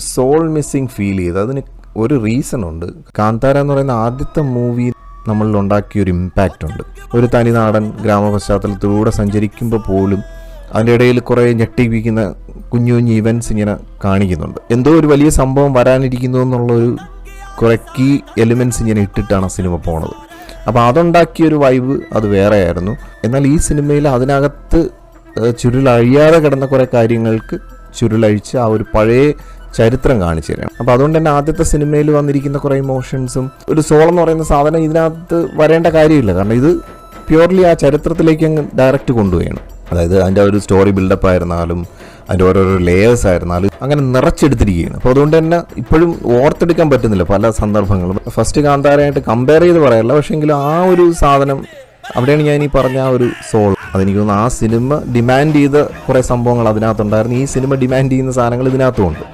ഒരു soul missing feel ചെയ്ത്. അതിന് ഒരു റീസൺ ഉണ്ട്. കാന്താര എന്ന് പറയുന്ന ആദ്യത്തെ മൂവി നമ്മളിൽ ഉണ്ടാക്കിയ ഒരു ഇമ്പാക്റ്റ് ഉണ്ട്. ഒരു തനിനാടൻ ഗ്രാമപശ്ചാത്തലത്തിലൂടെ സഞ്ചരിക്കുമ്പോൾ പോലും അതിൻ്റെ ഇടയിൽ കുറേ ഞെട്ടിപ്പിക്കുന്ന കുഞ്ഞു കുഞ്ഞു ഇവൻറ്റ്സ് ഇങ്ങനെ കാണിക്കുന്നുണ്ട്. എന്തോ ഒരു വലിയ സംഭവം വരാനിരിക്കുന്നു എന്നുള്ളൊരു കുറേ കീ എലിമെൻറ്റ്സ് ഇങ്ങനെ ഇട്ടിട്ടാണ് സിനിമ പോണത്. അപ്പോൾ അതുണ്ടാക്കിയൊരു വൈബ് അത് വേറെയായിരുന്നു. എന്നാൽ ഈ സിനിമയിൽ അതിനകത്ത് ചുരുളഴിയാതെ കിടന്ന കുറേ കാര്യങ്ങൾക്ക് ചുരുളഴിച്ച് ആ ഒരു പഴയ ചരിത്രം കാണിച്ചു തരാം. അപ്പോൾ അതുകൊണ്ട് തന്നെ ആദ്യത്തെ സിനിമയിൽ വന്നിരിക്കുന്ന കുറേ ഇമോഷൻസും ഒരു സോൾ എന്ന് പറയുന്ന സാധനം ഇതിനകത്ത് വരേണ്ട കാര്യമില്ല. കാരണം ഇത് പ്യൂർലി ആ ചരിത്രത്തിലേക്ക് അങ്ങ് ഡയറക്റ്റ് കൊണ്ടുപോയാണ്. അതായത് അതിൻ്റെ ഒരു സ്റ്റോറി ബിൽഡപ്പ് ആയിരുന്നാലും അതിൻ്റെ ഓരോരോ ലേയേഴ്സ് ആയിരുന്നാലും അങ്ങനെ നിറച്ചെടുത്തിരിക്കുകയാണ്. അപ്പോൾ അതുകൊണ്ട് തന്നെ ഇപ്പോഴും ഓർത്തെടുക്കാൻ പറ്റുന്നില്ല പല സന്ദർഭങ്ങളും. ഫസ്റ്റ് കാന്താരയായിട്ട് കമ്പയർ ചെയ്ത് പറയല്ല, പക്ഷേങ്കിലും ആ ഒരു സാധനം അവിടെയാണ് ഞാൻ ഈ പറഞ്ഞ ആ ഒരു സോൾ. അതെനിക്ക് തോന്നുന്നു ആ സിനിമ ഡിമാൻഡ് ചെയ്ത കുറേ സംഭവങ്ങൾ അതിനകത്തുണ്ടായിരുന്നു. ഈ സിനിമ ഡിമാൻഡ് ചെയ്യുന്ന സാധനങ്ങൾ ഇതിനകത്തും ഉണ്ട്.